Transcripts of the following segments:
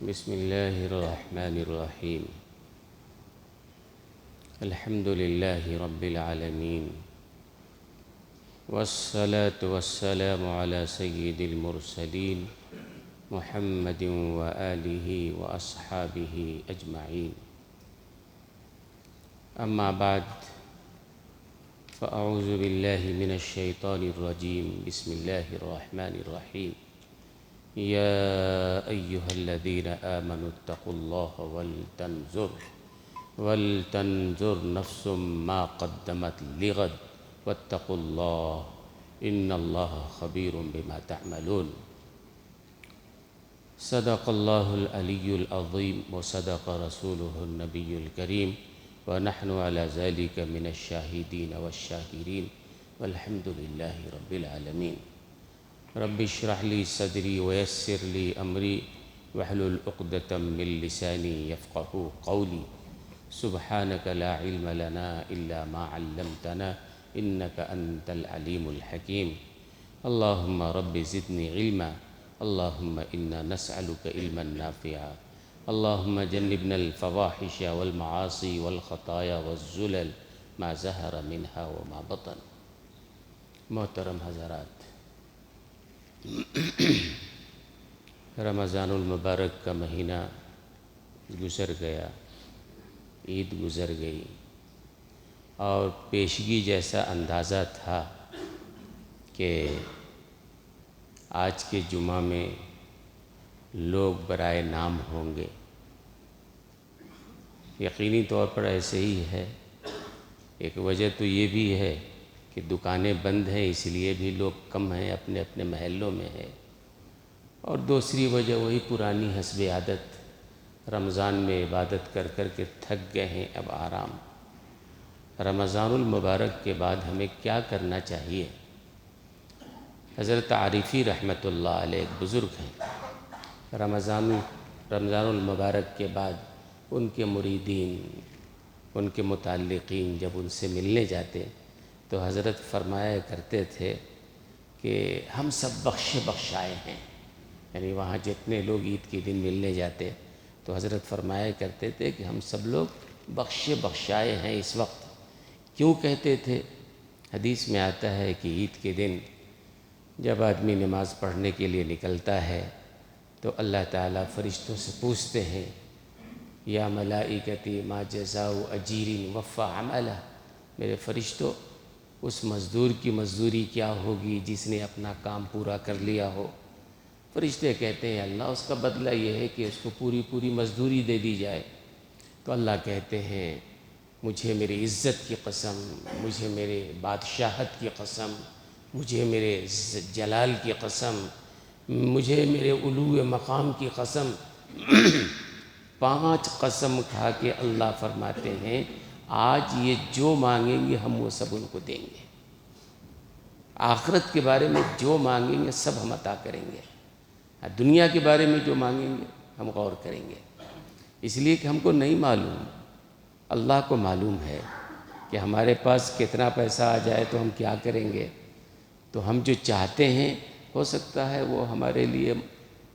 بسم الله الرحمن الرحيم. الحمد لله رب العالمين، والصلاة والسلام على سيد المرسلين محمد وآله وأصحابه أجمعين. أما بعد، فأعوذ بالله من الشيطان الرجيم. بسم الله الرحمن الرحيم. يا أيها الذين آمنوا اتقوا الله ولتنظر نفس ما قدمت لغد واتقوا الله إن الله خبير بما تعملون. صدق الله العلي العظيم وصدق رسوله النبي الكريم، ونحن على ذلك من الشاهدين والشاكرين والحمد لله رب العالمين. رب اشرح لي صدري ويسر لي أمري واحلل عقدة من لساني يفقهوا قولي. سبحانك لا علم لنا إلا ما علمتنا إنك أنت العليم الحكيم. اللهم رب زدني علما، اللهم إنا نسألك علما نافعا، اللهم جنبنا الفواحش والمعاصي والخطايا والزلل ما ظهر منها وما بطن. محترم حضرات، رمضان المبارک کا مہینہ گزر گیا، عید گزر گئی، اور پیشگی جیسا اندازہ تھا کہ آج کے جمعہ میں لوگ برائے نام ہوں گے. یقینی طور پر ایسے ہی ہے. ایک وجہ تو یہ بھی ہے کہ دکانیں بند ہیں، اس لیے بھی لوگ کم ہیں، اپنے اپنے محلوں میں ہے. اور دوسری وجہ وہی پرانی حسب عادت، رمضان میں عبادت کر کر کے تھک گئے ہیں، اب آرام. رمضان المبارک کے بعد ہمیں کیا کرنا چاہیے؟ حضرت عارفی رحمۃ اللہ علیہ ایک بزرگ ہیں. رمضان المبارک کے بعد ان کے مریدین، ان کے متعلقین جب ان سے ملنے جاتے تو حضرت فرمایا کرتے تھے کہ ہم سب بخشے بخشائے ہیں. یعنی وہاں جتنے لوگ عید کے دن ملنے جاتے تو حضرت فرمایا کرتے تھے کہ ہم سب لوگ بخشے بخشائے ہیں اس وقت. کیوں کہتے تھے؟ حدیث میں آتا ہے کہ عید کے دن جب آدمی نماز پڑھنے کے لیے نکلتا ہے تو اللہ تعالیٰ فرشتوں سے پوچھتے ہیں، یا ملائکتی ما جزاء اجیر وفى عملہ، میرے فرشتوں اس مزدور کی مزدوری کیا ہوگی جس نے اپنا کام پورا کر لیا ہو؟ فرشتے کہتے ہیں اللہ اس کا بدلہ یہ ہے کہ اس کو پوری مزدوری دے دی جائے. تو اللہ کہتے ہیں مجھے میری عزت کی قسم، مجھے میرے بادشاہت کی قسم، مجھے میرے جلال کی قسم، مجھے میرے علو مقام کی قسم، 5 قسم کھا کے اللہ فرماتے ہیں آج یہ جو مانگیں گے ہم وہ سب ان کو دیں گے. آخرت کے بارے میں جو مانگیں گے سب ہم عطا کریں گے. دنیا کے بارے میں جو مانگیں گے ہم غور کریں گے. اس لیے کہ ہم کو نہیں معلوم، اللہ کو معلوم ہے کہ ہمارے پاس کتنا پیسہ آ جائے تو ہم کیا کریں گے. تو ہم جو چاہتے ہیں ہو سکتا ہے وہ ہمارے لیے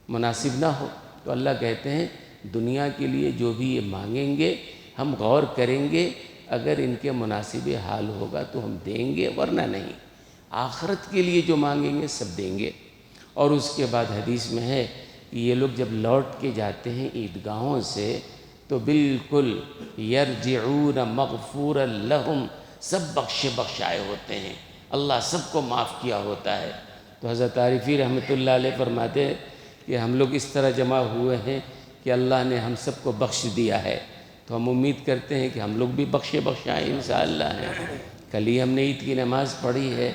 مناسب نہ ہو. تو اللہ کہتے ہیں دنیا کے لیے جو بھی یہ مانگیں گے ہم غور کریں گے، اگر ان کے مناسب حال ہوگا تو ہم دیں گے، ورنہ نہیں. آخرت کے لیے جو مانگیں گے سب دیں گے. اور اس کے بعد حدیث میں ہے کہ یہ لوگ جب لوٹ کے جاتے ہیں عیدگاہوں سے تو بالکل یرجعون مغفورا لہم، سب بخشے بخشائے ہوتے ہیں، اللہ سب کو معاف کیا ہوتا ہے. تو حضرت عارفی رحمۃ اللہ علیہ فرماتے ہیں کہ ہم لوگ اس طرح جمع ہوئے ہیں کہ اللہ نے ہم سب کو بخش دیا ہے. تو ہم امید کرتے ہیں کہ ہم لوگ بھی بخشے بخشائے انشاءاللہ ہیں. کل ہی ہم نے عید کی نماز پڑھی ہے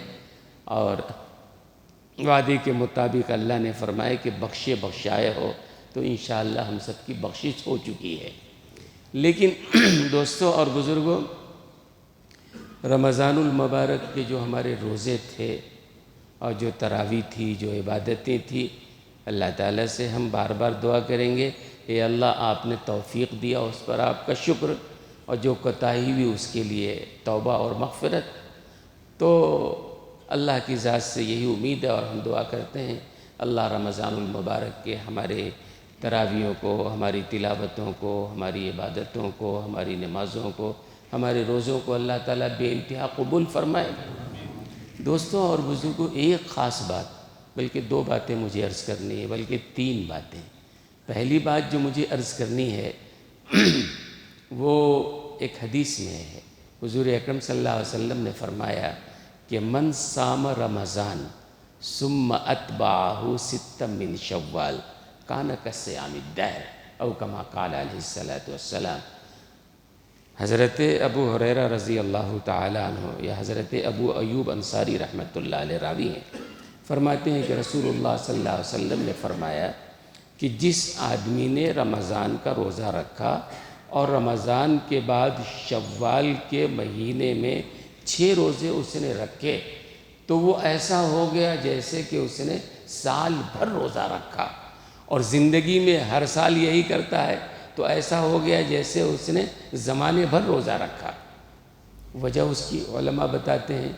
اور وعدے کے مطابق اللہ نے فرمایا کہ بخشے بخشائے ہو، تو انشاءاللہ ہم سب کی بخشش ہو چکی ہے. لیکن دوستوں اور بزرگوں، رمضان المبارک کے جو ہمارے روزے تھے اور جو تراویح تھی، جو عبادتیں تھیں، اللہ تعالیٰ سے ہم بار بار دعا کریں گے اے اللہ آپ نے توفیق دیا اس پر آپ کا شکر، اور جو کوتاہی ہوئی اس کے لیے توبہ اور مغفرت. تو اللہ کی ذات سے یہی امید ہے اور ہم دعا کرتے ہیں اللہ رمضان المبارک کے ہمارے تراویحوں کو، ہماری تلاوتوں کو، ہماری عبادتوں کو، ہماری نمازوں کو، ہمارے روزوں کو اللہ تعالیٰ بے انتہا قبول فرمائے۔ دوستوں اور بزرگوں، ایک خاص بات، بلکہ 2 باتیں مجھے عرض کرنی ہے، بلکہ 3 باتیں۔ پہلی بات جو مجھے عرض کرنی ہے وہ ایک حدیث میں ہے۔ حضور اکرم صلی اللہ علیہ وسلم نے فرمایا کہ من صام رمضان ثم اتبعہ ستا من شوال کان کصیام الدہر او کما قال علیہ الصلوۃ والسلام۔ حضرت ابو ہریرہ رضی اللہ تعالیٰ عنہ یا حضرت ابو ایوب انصاری رحمۃ اللہ علیہ راوی ہیں، فرماتے ہیں کہ رسول اللہ صلی اللہ علیہ وسلم نے فرمایا کہ جس آدمی نے رمضان کا روزہ رکھا اور رمضان کے بعد شوال کے مہینے میں 6 روزے اس نے رکھے تو وہ ایسا ہو گیا جیسے کہ اس نے سال بھر روزہ رکھا، اور زندگی میں ہر سال یہی کرتا ہے تو ایسا ہو گیا جیسے اس نے زمانے بھر روزہ رکھا۔ وجہ اس کی علماء بتاتے ہیں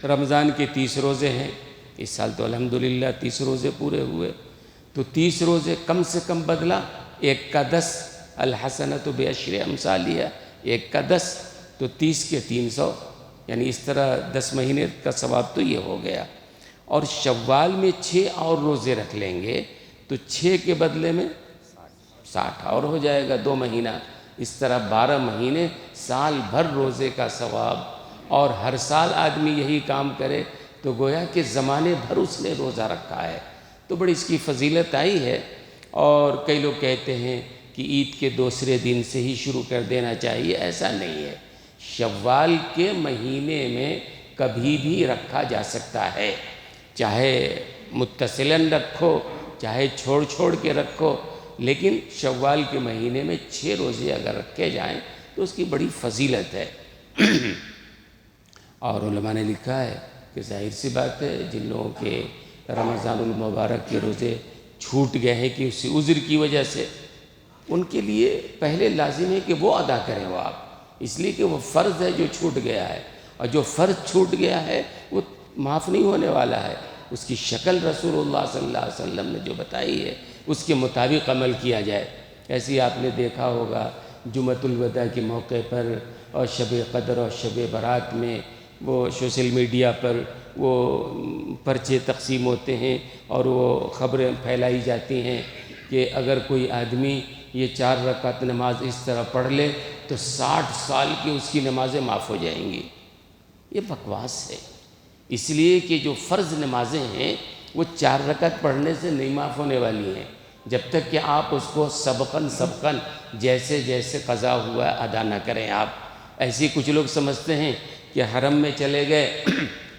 رمضان کے 30 روزے ہیں، اس سال تو الحمدللہ 30 روزے پورے ہوئے، تو 30 روزے کم سے کم بدلا 1 کا 10، الحسنۃ بعشر امثالها، 1 کا 10 تو 30 کے 300، یعنی اس طرح 10 مہینے کا ثواب تو یہ ہو گیا۔ اور شوال میں 6 اور روزے رکھ لیں گے تو 6 کے بدلے میں 60 اور ہو جائے گا 2 مہینہ، اس طرح 12 مہینے سال بھر روزے کا ثواب۔ اور ہر سال آدمی یہی کام کرے تو گویا کہ زمانے بھر اس نے روزہ رکھا ہے، تو بڑی اس کی فضیلت آئی ہے۔ اور کئی لوگ کہتے ہیں کہ عید کے دوسرے دن سے ہی شروع کر دینا چاہیے، ایسا نہیں ہے، شوال کے مہینے میں کبھی بھی رکھا جا سکتا ہے، چاہے متصلاً رکھو چاہے چھوڑ چھوڑ کے رکھو، لیکن شوال کے مہینے میں 6 روزے اگر رکھے جائیں تو اس کی بڑی فضیلت ہے۔ اور علماء نے لکھا ہے کہ ظاہر سی بات ہے جن لوگوں کے رمضان المبارک کے روزے چھوٹ گئے ہیں کہ اسی عذر کی وجہ سے، ان کے لیے پہلے لازم ہے کہ وہ ادا کریں وہ آپ، اس لیے کہ وہ فرض ہے جو چھوٹ گیا ہے، اور جو فرض چھوٹ گیا ہے وہ معاف نہیں ہونے والا ہے۔ اس کی شکل رسول اللہ صلی اللہ علیہ وسلم نے جو بتائی ہے اس کے مطابق عمل کیا جائے۔ ایسے ہی آپ نے دیکھا ہوگا جمعۃ الوداع کے موقع پر اور شب قدر اور شب برات میں وہ سوشل میڈیا پر وہ پرچے تقسیم ہوتے ہیں اور وہ خبریں پھیلائی جاتی ہیں کہ اگر کوئی آدمی یہ 4 رکعت نماز اس طرح پڑھ لے تو 60 سال کی اس کی نمازیں معاف ہو جائیں گی۔ یہ بکواس ہے، اس لیے کہ جو فرض نمازیں ہیں وہ 4 رکعت پڑھنے سے نہیں معاف ہونے والی ہیں جب تک کہ آپ اس کو سبقاً جیسے جیسے قضا ہوا ادا نہ کریں آپ۔ ایسے ہی کچھ لوگ سمجھتے ہیں کہ حرم میں چلے گئے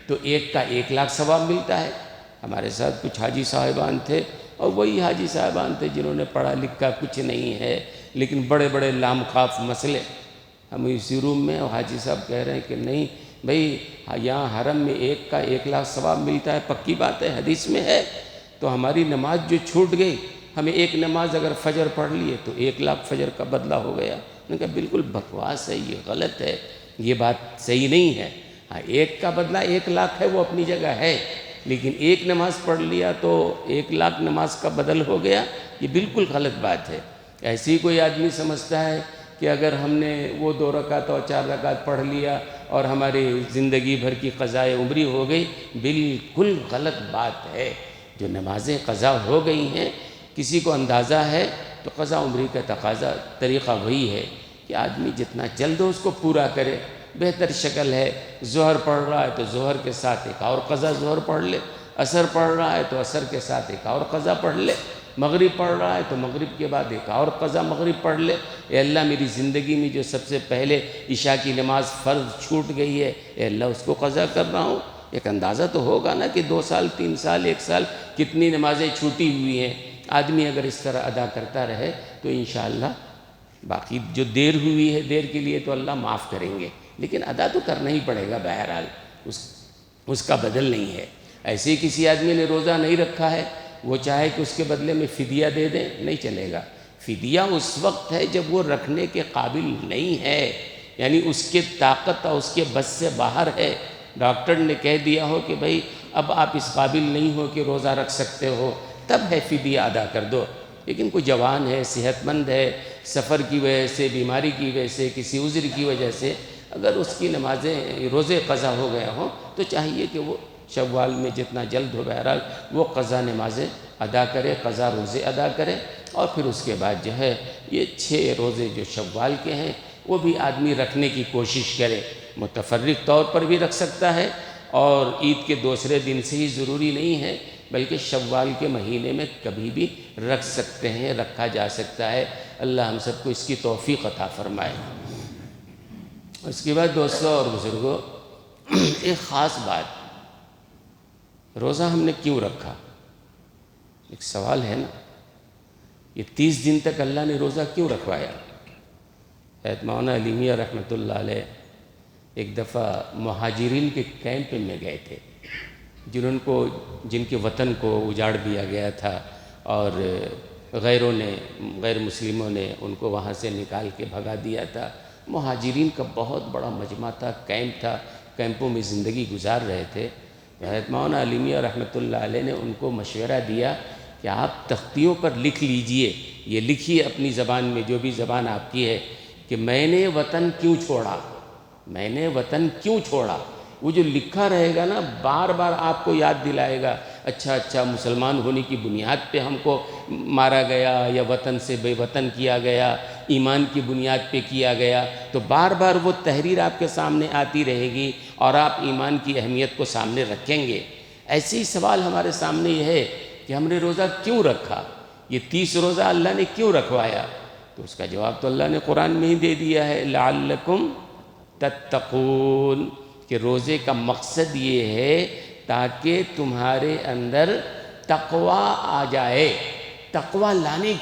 تو 1 کا 1 لاکھ ثواب ملتا ہے۔ ہمارے ساتھ کچھ حاجی صاحبان تھے، اور وہی حاجی صاحبان تھے جنہوں نے پڑھا لکھا کچھ نہیں ہے لیکن بڑے بڑے لام خاف مسئلے، ہم اسی روم میں حاجی صاحب کہہ رہے ہیں کہ نہیں بھئی یہاں حرم میں 1 کا 1 لاکھ ثواب ملتا ہے، پکی بات ہے، حدیث میں ہے، تو ہماری نماز جو چھوٹ گئی، ہمیں 1 نماز اگر فجر پڑھ لیے تو 1 لاکھ فجر کا بدلہ ہو گیا۔ میں نے کہا بالکل بکواس ہے، یہ غلط ہے، یہ بات صحیح نہیں ہے۔ ہاں 1 کا بدلہ 1 لاکھ ہے، وہ اپنی جگہ ہے، لیکن 1 نماز پڑھ لیا تو 1 لاکھ نماز کا بدل ہو گیا، یہ بالکل غلط بات ہے۔ ایسے ہی کوئی آدمی سمجھتا ہے کہ اگر ہم نے وہ 2 رکعت اور 4 رکعت پڑھ لیا اور ہماری زندگی بھر کی قضائے عمری ہو گئی، بالکل غلط بات ہے۔ جو نمازیں قضا ہو گئی ہیں، کسی کو اندازہ ہے تو قضا عمری کا تقاضا طریقہ وہی ہے کہ آدمی جتنا جلد ہو اس کو پورا کرے، بہتر شکل ہے۔ ظہر پڑھ رہا ہے تو ظہر کے ساتھ ایک اور قضا ظہر پڑھ لے، عصر پڑھ رہا ہے تو عصر کے ساتھ ایک اور قضا پڑھ لے، مغرب پڑھ رہا ہے تو مغرب کے بعد ایک اور قضا مغرب پڑھ لے۔ اے اللہ میری زندگی میں جو سب سے پہلے عشاء کی نماز فرض چھوٹ گئی ہے، اے اللہ اس کو قضا کر رہا ہوں۔ ایک اندازہ تو ہوگا نا کہ 2 سال 3 سال 1 سال کتنی نمازیں چھوٹی ہوئی ہیں۔ آدمی اگر اس طرح ادا کرتا رہے تو انشاءاللہ باقی جو دیر ہوئی ہے دیر کے لیے تو اللہ معاف کریں گے، لیکن ادا تو کرنا ہی پڑے گا، بہرحال اس کا بدل نہیں ہے۔ ایسے ہی کسی آدمی نے روزہ نہیں رکھا ہے، وہ چاہے کہ اس کے بدلے میں فدیہ دے دیں، نہیں چلے گا۔ فدیہ اس وقت ہے جب وہ رکھنے کے قابل نہیں ہے، یعنی اس کے طاقت اور اس کے بس سے باہر ہے۔ ڈاکٹر نے کہہ دیا ہو کہ بھئی اب آپ اس قابل نہیں ہو کہ روزہ رکھ سکتے ہو، تب ہے فدیہ ادا کر دو۔ لیکن کوئی جوان ہے، صحت مند ہے، سفر کی وجہ سے، بیماری کی وجہ سے، کسی عذر کی وجہ سے اگر اس کی نمازیں روزے قضا ہو گیا ہوں تو چاہیے کہ وہ شوال میں جتنا جلد ہو بہرحال وہ قضا نمازیں ادا کرے، قضا روزے ادا کرے، اور پھر اس کے بعد جو ہے یہ 6 روزے جو شوال کے ہیں وہ بھی آدمی رکھنے کی کوشش کرے۔ متفرق طور پر بھی رکھ سکتا ہے اور عید کے دوسرے دن سے ہی ضروری نہیں ہے، بلکہ شوال کے مہینے میں کبھی بھی رکھ سکتے ہیں، رکھا جا سکتا ہے۔ اللہ ہم سب کو اس کی توفیق عطا فرمائے۔ اس کے بعد دوستوں اور بزرگوں، ایک خاص بات، روزہ ہم نے کیوں رکھا؟ ایک سوال ہے نا، یہ 30 دن تک اللہ نے روزہ کیوں رکھوایا؟ حضرت مولانا علی میاں رحمۃ اللہ علیہ ایک دفعہ مہاجرین کے کیمپ میں گئے تھے، جن کے وطن کو اجاڑ دیا گیا تھا اور غیر مسلموں نے ان کو وہاں سے نکال کے بھگا دیا تھا۔ مہاجرین کا بہت بڑا مجمع تھا، کیمپ تھا، کیمپوں میں زندگی گزار رہے تھے۔ حضرت مولانا علی میاں رحمۃ اللہ علیہ نے ان کو مشورہ دیا کہ آپ تختیوں پر لکھ لیجئے، یہ لکھیے اپنی زبان میں، جو بھی زبان آپ کی ہے، کہ میں نے وطن کیوں چھوڑا، میں نے وطن کیوں چھوڑا۔ وہ جو لکھا رہے گا نا، بار بار آپ کو یاد دلائے گا، اچھا مسلمان ہونے کی بنیاد پہ ہم کو مارا گیا یا وطن سے بے وطن کیا گیا، ایمان کی بنیاد پہ کیا گیا، تو بار بار وہ تحریر آپ کے سامنے آتی رہے گی اور آپ ایمان کی اہمیت کو سامنے رکھیں گے۔ ایسے ہی سوال ہمارے سامنے یہ ہے کہ ہم نے روزہ کیوں رکھا، یہ 30 روزہ اللہ نے کیوں رکھوایا؟ تو اس کا جواب تو اللہ نے قرآن میں ہی دے دیا ہے، لعلکم تتقون، کہ روزے کا مقصد یہ ہے تاکہ تمہارے اندر تقوی آ جائے۔ تقوی لانے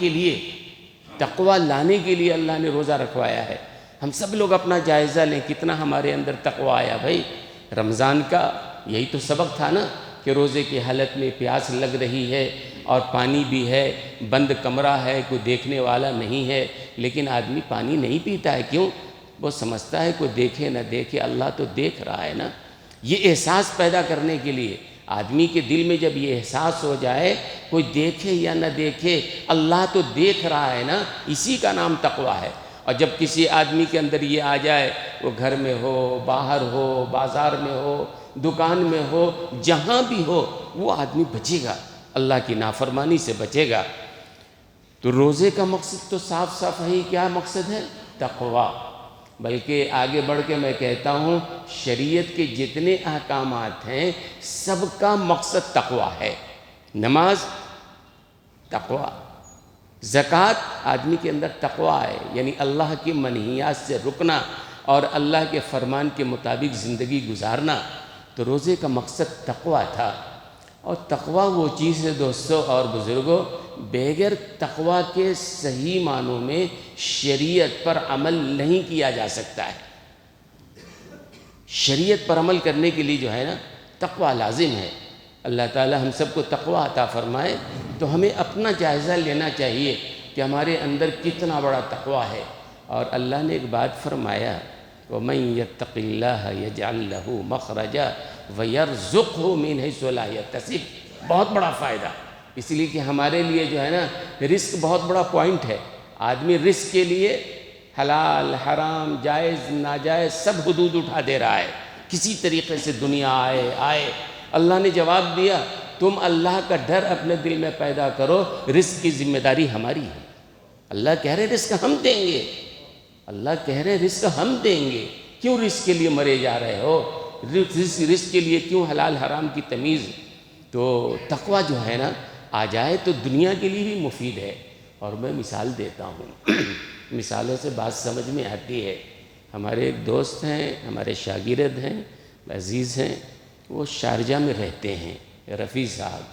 کے لیے اللہ نے روزہ رکھوایا ہے۔ ہم سب لوگ اپنا جائزہ لیں، کتنا ہمارے اندر تقوی آیا بھائی۔ رمضان کا یہی تو سبق تھا نا، کہ روزے کی حالت میں پیاس لگ رہی ہے اور پانی بھی ہے، بند کمرہ ہے، کوئی دیکھنے والا نہیں ہے، لیکن آدمی پانی نہیں پیتا ہے، کیوں؟ وہ سمجھتا ہے کوئی دیکھے نہ دیکھے، اللہ تو دیکھ رہا ہے نا۔ یہ احساس پیدا کرنے کے لیے آدمی کے دل میں جب یہ احساس ہو جائے، کوئی دیکھے یا نہ دیکھے اللہ تو دیکھ رہا ہے نا، اسی کا نام تقوی ہے۔ اور جب کسی آدمی کے اندر یہ آ جائے، وہ گھر میں ہو، باہر ہو، بازار میں ہو، دکان میں ہو، جہاں بھی ہو، وہ آدمی بچے گا، اللہ کی نافرمانی سے بچے گا۔ تو روزے کا مقصد تو صاف صاف ہے، کیا مقصد ہے؟ تقوی۔ بلکہ آگے بڑھ کے میں کہتا ہوں، شریعت کے جتنے احکامات ہیں سب کا مقصد تقوی ہے۔ نماز تقوی، زکوٰۃ آدمی کے اندر تقوی ہے، یعنی اللہ کی منہیات سے رکنا اور اللہ کے فرمان کے مطابق زندگی گزارنا۔ تو روزے کا مقصد تقوی تھا، اور تقوی وہ چیز ہے دوستوں اور بزرگوں، بغیر تقوی کے صحیح معنوں میں شریعت پر عمل نہیں کیا جا سکتا ہے۔ شریعت پر عمل کرنے کے لیے جو ہے نا تقوی لازم ہے۔ اللہ تعالی ہم سب کو تقوی عطا فرمائے۔ تو ہمیں اپنا جائزہ لینا چاہیے کہ ہمارے اندر کتنا بڑا تقوی ہے۔ اور اللہ نے ایک بات فرمایا، وَمَن يَتَّقِ اللَّهَ يَجْعَلْ لَهُ مَخْرَجًا وَيَرْزُقْهُ مِنْ حَيْثُ لَا يَحْتَسِبُ، بہت بڑا فائدہ۔ اس لیے کہ ہمارے لیے جو ہے نا رزق بہت بڑا پوائنٹ ہے۔ آدمی رزق کے لیے حلال حرام جائز ناجائز سب حدود اٹھا دے رہا ہے، کسی طریقے سے دنیا آئے۔ اللہ نے جواب دیا، تم اللہ کا ڈر اپنے دل میں پیدا کرو، رزق کی ذمہ داری ہماری ہے۔ اللہ کہہ رہے رزق ہم دیں گے، اللہ کہہ رہے رزق ہم دیں گے، کیوں رزق کے لیے مرے جا رہے ہو؟ رزق کے لیے کیوں حلال حرام کی تمیز؟ تو تقوی جو ہے نا آ جائے تو دنیا کے لیے بھی مفید ہے۔ اور میں مثال دیتا ہوں، مثالوں سے بات سمجھ میں آتی ہے۔ ہمارے ایک دوست ہیں، ہمارے شاگرد ہیں، عزیز ہیں، وہ شارجہ میں رہتے ہیں، رفیع صاحب۔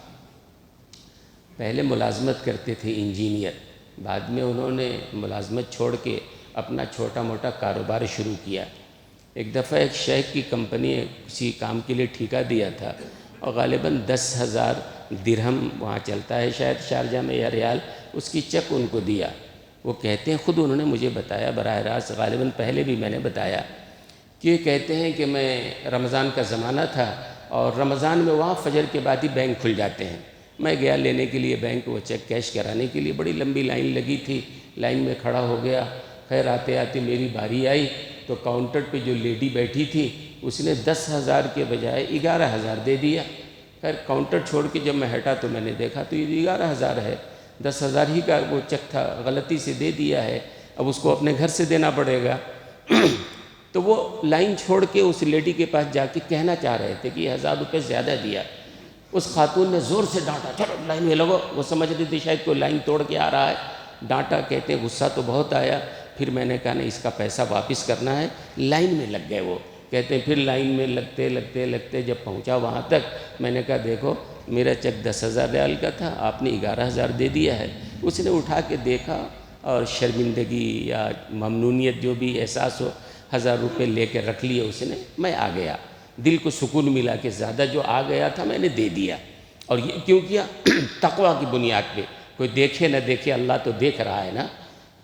پہلے ملازمت کرتے تھے انجینئر، بعد میں انہوں نے ملازمت چھوڑ کے اپنا چھوٹا موٹا کاروبار شروع کیا۔ ایک دفعہ ایک شیخ کی کمپنی کسی کام کے لیے ٹھیکہ دیا تھا، اور غالباً 10,000 درہم وہاں چلتا ہے شاید شارجہ میں یا ریال، اس کی چیک ان کو دیا۔ وہ کہتے ہیں، خود انہوں نے مجھے بتایا براہ راست، غالباً پہلے بھی میں نے بتایا، کہ کہتے ہیں کہ میں رمضان کا زمانہ تھا اور رمضان میں وہاں فجر کے بعد ہی بینک کھل جاتے ہیں۔ میں گیا لینے کے لیے بینک، وہ چیک کیش کرانے کے لیے، بڑی لمبی لائن لگی تھی، لائن میں کھڑا ہو گیا۔ خیر آتے آتے میری باری آئی تو کاؤنٹر پہ جو لیڈی بیٹھی تھی اس نے 10,000 کے بجائے 11,000 دے دیا۔ خیر کاؤنٹر چھوڑ کے جب میں ہٹا تو میں نے دیکھا تو یہ 11,000 ہے، 10,000 ہی کا وہ چیک تھا، غلطی سے دے دیا ہے، اب اس کو اپنے گھر سے دینا پڑے گا۔ تو وہ لائن چھوڑ کے اس لیڈی کے پاس جا کے کہنا چاہ رہے تھے کہ یہ 1,000 روپے زیادہ دیا۔ اس خاتون نے زور سے ڈانٹا، چلو لائن میں لگو، وہ سمجھ رہی تھی شاید کوئی لائن توڑ کے آ رہا ہے، ڈانٹا۔ کہتے ہیں غصہ تو بہت آیا، پھر میں نے کہا نہیں اس کا پیسہ واپس کرنا ہے، لائن میں لگ گئے وہ۔ کہتے ہیں پھر لائن میں لگتے جب پہنچا وہاں تک، میں نے کہا دیکھو میرا چیک 10,000 ریال کا تھا، آپ نے 11,000 دے دیا ہے۔ اس نے اٹھا کے دیکھا اور شرمندگی یا ممنونیت جو بھی احساس ہو، 1,000 روپے لے کے رکھ لیے اس نے۔ میں آ گیا، دل کو سکون ملا کہ زیادہ جو آ گیا تھا میں نے دے دیا۔ اور یہ کیوں کیا؟ تقوی کی بنیاد پہ، کوئی دیکھے نہ دیکھے اللہ تو دیکھ رہا ہے نا،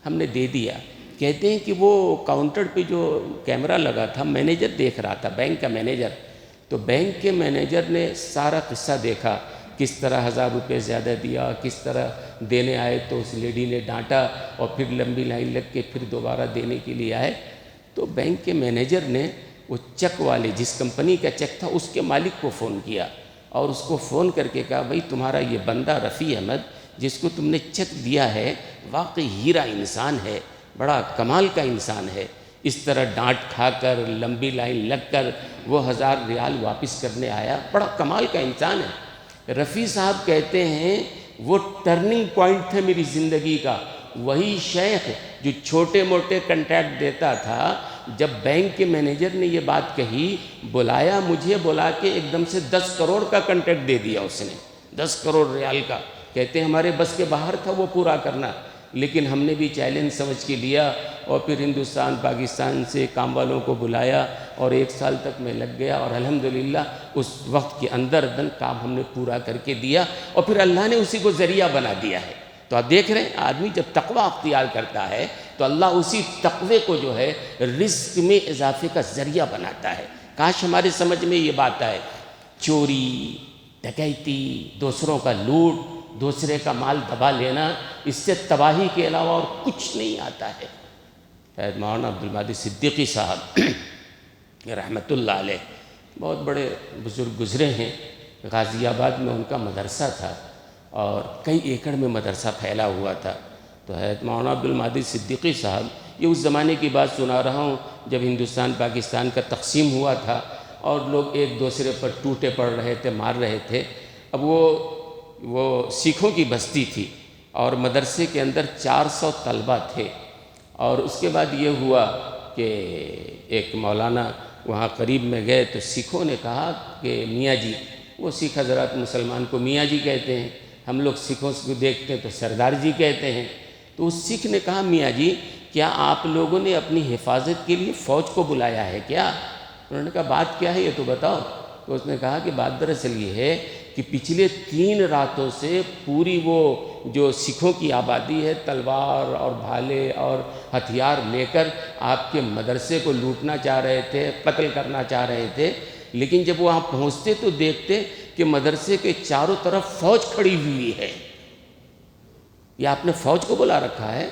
ہم نے دے دیا۔ کہتے ہیں کہ وہ کاؤنٹر پہ جو کیمرہ لگا تھا مینیجر دیکھ رہا تھا، بینک کا مینیجر، تو بینک کے مینیجر نے سارا قصہ دیکھا، کس طرح 1,000 روپے زیادہ دیا، کس طرح دینے آئے تو اس لیڈی نے ڈانٹا اور پھر لمبی لائن لگ کے پھر دوبارہ دینے کے لیے آئے۔ تو بینک کے مینیجر نے وہ چیک والے، جس کمپنی کا چیک تھا اس کے مالک کو فون کیا اور اس کو فون کر کے کہا بھائی تمہارا یہ بندہ رفیع احمد جس کو تم نے چیک دیا ہے واقعی ہیرا انسان ہے، بڑا کمال کا انسان ہے، اس طرح ڈانٹ کھا کر لمبی لائن لگ کر وہ 1,000 ریال واپس کرنے آیا، بڑا کمال کا انسان ہے۔ رفیع صاحب کہتے ہیں وہ ٹرننگ پوائنٹ تھا میری زندگی کا۔ وہی شیخ جو چھوٹے موٹے کنٹریکٹ دیتا تھا، جب بینک کے مینیجر نے یہ بات کہی، بلایا مجھے، بلا کے ایک دم سے 10 کروڑ کا کنٹریکٹ دے دیا اس نے، 10 کروڑ ریال کا۔ کہتے ہیں ہمارے بس کے باہر تھا وہ پورا کرنا، لیکن ہم نے بھی چیلنج سمجھ کے لیا اور پھر ہندوستان پاکستان سے کام والوں کو بلایا اور 1 سال تک میں لگ گیا اور الحمدللہ اس وقت کے اندر کام ہم نے پورا کر کے دیا اور پھر اللہ نے اسی کو ذریعہ بنا دیا ہے۔ تو آپ دیکھ رہے ہیں آدمی جب تقوی اختیار کرتا ہے تو اللہ اسی تقوی کو جو ہے رزق میں اضافے کا ذریعہ بناتا ہے۔ کاش ہمارے سمجھ میں یہ بات آئے، چوری، ڈکیتی، دوسروں کا لوٹ، دوسرے کا مال دبا لینا، اس سے تباہی کے علاوہ اور کچھ نہیں آتا ہے۔ حضرت مولانا عبدالمادی صدیقی صاحب رحمۃ اللہ علیہ بہت بڑے بزرگ گزرے ہیں۔ غازی آباد میں ان کا مدرسہ تھا اور کئی ایکڑ میں مدرسہ پھیلا ہوا تھا۔ تو حضرت مولانا عبدالمادی صدیقی صاحب، یہ اس زمانے کی بات سنا رہا ہوں جب ہندوستان پاکستان کا تقسیم ہوا تھا اور لوگ ایک دوسرے پر ٹوٹے پڑ رہے تھے، مار رہے تھے۔ اب وہ سکھوں کی بستی تھی اور مدرسے کے اندر 400 طلبہ تھے، اور اس کے بعد یہ ہوا کہ ایک مولانا وہاں قریب میں گئے تو سکھوں نے کہا کہ میاں جی، وہ سکھ حضرات مسلمان کو میاں جی کہتے ہیں، ہم لوگ سکھوں کو دیکھتے ہیں تو سردار جی کہتے ہیں۔ تو اس سکھ نے کہا میاں جی کیا آپ لوگوں نے اپنی حفاظت کے لیے فوج کو بلایا ہے کیا؟ انہوں نے کہا بات کیا ہے یہ تو بتاؤ۔ تو اس نے کہا کہ بات دراصل یہ ہے کہ پچھلے 3 راتوں سے پوری وہ جو سکھوں کی آبادی ہے تلوار اور بھالے اور ہتھیار لے کر آپ کے مدرسے کو لوٹنا چاہ رہے تھے، قتل کرنا چاہ رہے تھے، لیکن جب وہاں پہنچتے تو دیکھتے کہ مدرسے کے چاروں طرف فوج کھڑی ہوئی ہے۔ یہ آپ نے فوج کو بلا رکھا ہے؟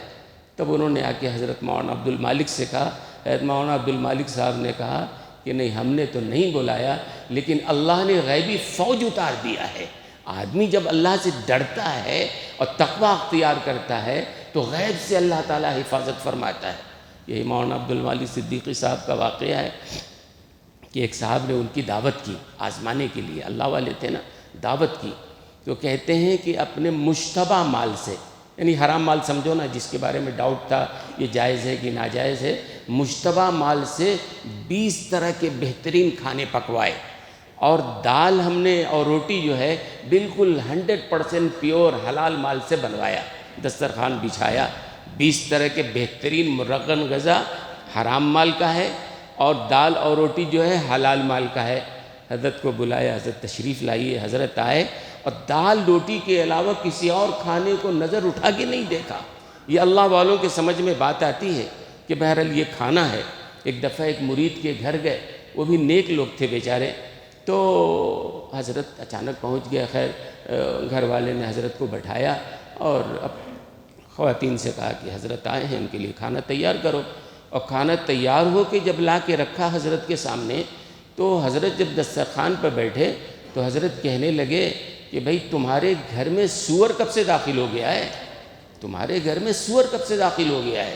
تب انہوں نے آ کے حضرت مولانا عبدالمالک سے کہا، حضرت مولانا عبدالمالک صاحب نے کہا کہ نہیں ہم نے تو نہیں بلایا، لیکن اللہ نے غیبی فوج اتار دیا ہے۔ آدمی جب اللہ سے ڈرتا ہے اور تقوی اختیار کرتا ہے تو غیب سے اللہ تعالیٰ حفاظت فرماتا ہے۔ یہی مولانا عبدالمالک صدیقی صاحب کا واقعہ ہے کہ ایک صاحب نے ان کی دعوت کی آزمانے کے لیے، اللہ والے تھے نا، دعوت کی تو کہتے ہیں کہ اپنے مشتبہ مال سے، یعنی حرام مال سمجھو نا جس کے بارے میں ڈاؤٹ تھا یہ جائز ہے کہ ناجائز ہے، مشتبہ مال سے 20 طرح کے بہترین کھانے پکوائے، اور دال ہم نے اور روٹی جو ہے بالکل 100% پیور حلال مال سے بنوایا، دسترخوان بچھایا، 20 طرح کے بہترین مرغن غذا حرام مال کا ہے اور دال اور روٹی جو ہے حلال مال کا ہے۔ حضرت کو بلایا، حضرت تشریف لائیے، حضرت آئے اور دال روٹی کے علاوہ کسی اور کھانے کو نظر اٹھا کے نہیں دیکھا۔ یہ اللہ والوں کے سمجھ میں بات آتی ہے کہ بہرحال یہ کھانا ہے۔ ایک دفعہ ایک مرید کے گھر گئے، وہ بھی نیک لوگ تھے بیچارے، تو حضرت اچانک پہنچ گیا. خیر گھر والے نے حضرت کو بٹھایا اور اب خواتین سے کہا کہ حضرت آئے ہیں، ان کے لیے کھانا تیار کرو. اور کھانا تیار ہو کے جب لا کے رکھا حضرت کے سامنے، تو حضرت جب دسترخوان پر بیٹھے تو حضرت کہنے لگے کہ بھئی تمہارے گھر میں سور کب سے داخل ہو گیا ہے؟ تمہارے گھر میں سور کب سے داخل ہو گیا ہے؟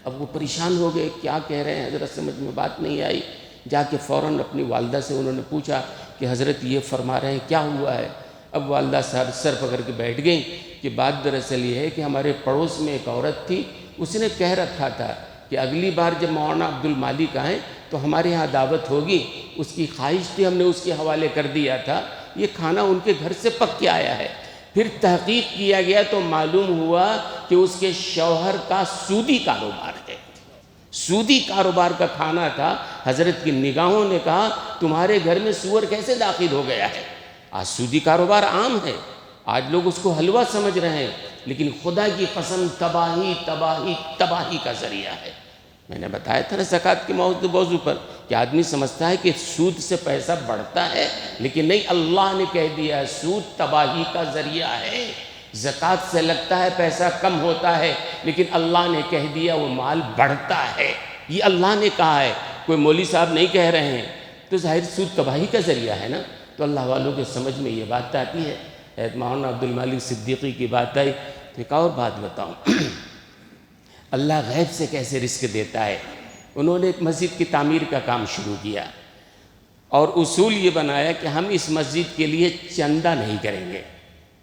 اب وہ پریشان ہو گئے، کیا کہہ رہے ہیں حضرت، سمجھ میں بات نہیں آئی. جا کے فوراً اپنی والدہ سے انہوں نے پوچھا کہ حضرت یہ فرما رہے ہیں، کیا ہوا ہے؟ اب والدہ صاحب سر پکڑ کے بیٹھ گئیں کہ بات دراصل یہ ہے کہ ہمارے پڑوس میں ایک عورت تھی، اس نے کہہ رکھا تھا کہ اگلی بار جب مولانا عبد المالک آئیں تو ہمارے ہاں دعوت ہوگی. اس کی خواہش تھی، ہم نے اس کے حوالے کر دیا تھا. یہ کھانا ان کے گھر سے پک کے آیا ہے. پھر تحقیق کیا گیا تو معلوم ہوا کہ اس کے شوہر کا سودی کاروبار ہے، سودی کاروبار کا کھانا تھا. حضرت کی نگاہوں نے کہا تمہارے گھر میں سور کیسے داخل ہو گیا ہے؟ آج سودی کاروبار عام ہے، آج لوگ اس کو حلوہ سمجھ رہے ہیں، لیکن خدا کی قسم تباہی تباہی تباہی کا ذریعہ ہے. میں نے بتایا تھا نا زکوٰۃ کے موضوع پر کہ آدمی سمجھتا ہے کہ سود سے پیسہ بڑھتا ہے، لیکن نہیں، اللہ نے کہہ دیا ہے سود تباہی کا ذریعہ ہے. زکوٰۃ سے لگتا ہے پیسہ کم ہوتا ہے، لیکن اللہ نے کہہ دیا وہ مال بڑھتا ہے. یہ اللہ نے کہا ہے، کوئی مولوی صاحب نہیں کہہ رہے ہیں. تو ظاہر سود تباہی کا ذریعہ ہے نا. تو اللہ والوں کے سمجھ میں یہ بات آتی ہے. مولانا عبد المالک صدیقی کی بات آئی تو ایک اور بات بتاؤں. اللہ غیب سے کیسے رزق دیتا ہے. انہوں نے ایک مسجد کی تعمیر کا کام شروع کیا اور اصول یہ بنایا کہ ہم اس مسجد کے لیے چندہ نہیں کریں گے.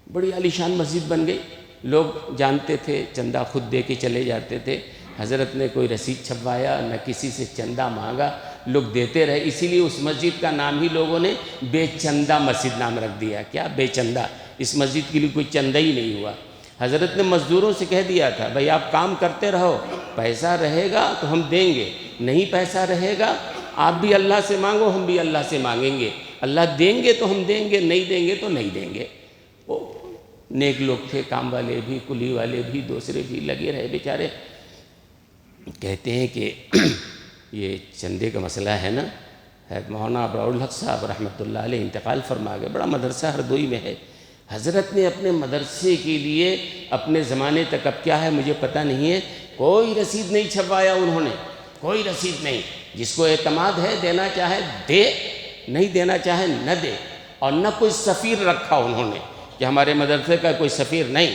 بڑی عالیشان مسجد بن گئی، لوگ جانتے تھے، چندہ خود دے کے چلے جاتے تھے. حضرت نے کوئی رسید چھپوایا، نہ کسی سے چندہ مانگا، لوگ دیتے رہے. اسی لیے اس مسجد کا نام ہی لوگوں نے بے چندہ مسجد نام رکھ دیا. کیا بے چندہ؟ اس مسجد کے لیے کوئی چندہ ہی نہیں ہوا. حضرت نے مزدوروں سے کہہ دیا تھا بھئی آپ کام کرتے رہو، پیسہ رہے گا تو ہم دیں گے، نہیں پیسہ رہے گا آپ بھی اللہ سے مانگو، ہم بھی اللہ سے مانگیں گے. اللہ دیں گے تو ہم دیں گے، نہیں دیں گے تو نہیں دیں گے. وہ نیک لوگ تھے، کام والے بھی، کلی والے بھی، دوسرے بھی لگے رہے بیچارے. کہتے ہیں کہ یہ چندے کا مسئلہ ہے نا، مولانا ابرار الحق صاحب رحمۃ اللہ علیہ انتقال فرما گئے. بڑا مدرسہ ہردوئی میں ہے. حضرت نے اپنے مدرسے کے لیے اپنے زمانے تک، اب کیا ہے مجھے پتہ نہیں ہے، کوئی رسید نہیں چھپوایا انہوں نے، کوئی رسید نہیں. جس کو اعتماد ہے دینا چاہے دے، نہیں دینا چاہے نہ دے. اور نہ کوئی سفیر رکھا انہوں نے کہ ہمارے مدرسے کا کوئی سفیر نہیں.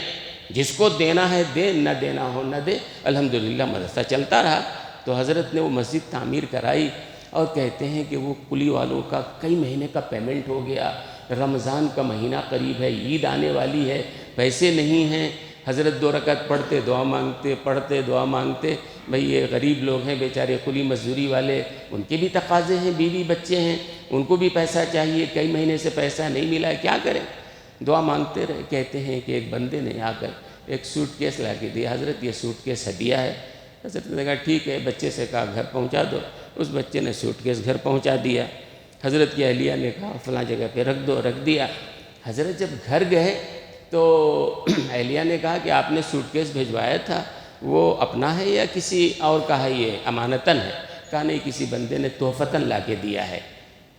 جس کو دینا ہے دے، نہ دینا ہو نہ دے. الحمدللہ مدرسہ چلتا رہا. تو حضرت نے وہ مسجد تعمیر کرائی اور کہتے ہیں کہ وہ کلی والوں کا کئی مہینے کا پیمنٹ ہو گیا. رمضان کا مہینہ قریب ہے، عید آنے والی ہے، پیسے نہیں ہیں. حضرت 2 رکعت پڑھتے دعا مانگتے، پڑھتے دعا مانگتے. بھئی یہ غریب لوگ ہیں بیچارے، کلی مزدوری والے، ان کے بھی تقاضے ہیں، بیوی بچے ہیں، ان کو بھی پیسہ چاہیے. کئی مہینے سے پیسہ نہیں ملا ہے، کیا کریں؟ دعا مانگتے رہے. کہتے ہیں کہ ایک بندے نے آ کر ایک سوٹ کیس لا کے دیا. حضرت یہ سوٹ کیس ہدیہ ہے. حضرت نے کہا ٹھیک ہے، بچے سے کہا گھر پہنچا دو. اس بچے نے سوٹ کیس گھر پہنچا دیا. حضرت کی اہلیہ نے کہا فلاں جگہ پہ رکھ دو، رکھ دیا. حضرت جب گھر گئے تو اہلیہ نے کہا کہ آپ نے سوٹ کیس بھیجوایا تھا وہ اپنا ہے یا کسی اور کا ہے؟ یہ امانتاً ہے. کہا نہیں، کسی بندے نے تحفتاً لا کے دیا ہے.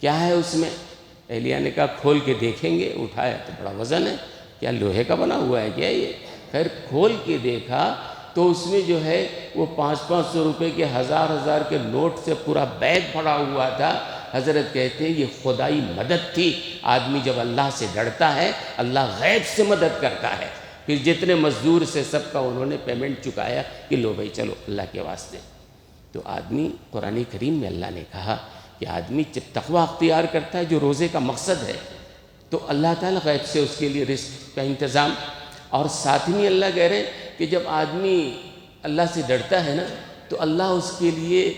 کیا ہے اس میں؟ اہلیہ نے کہا کھول کے دیکھیں گے. اٹھایا تو بڑا وزن ہے، کیا لوہے کا بنا ہوا ہے کیا یہ؟ خیر کھول کے دیکھا تو اس میں جو ہے وہ 500 روپے کے، 1000 کے نوٹ سے پورا بیگ بھرا ہوا تھا. حضرت کہتے ہیں یہ خدائی مدد تھی. آدمی جب اللہ سے ڈرتا ہے اللہ غیب سے مدد کرتا ہے. پھر جتنے مزدور سے سب کا انہوں نے پیمنٹ چکایا کہ لو بھائی چلو اللہ کے واسطے. تو آدمی، قرآن کریم میں اللہ نے کہا کہ آدمی جب تقوی اختیار کرتا ہے جو روزے کا مقصد ہے تو اللہ تعالیٰ غیب سے اس کے لیے رزق کا انتظام. اور ساتھ ہی اللہ کہہ رہے ہیں کہ جب آدمی اللہ سے ڈرتا ہے نا تو اللہ اس کے لیے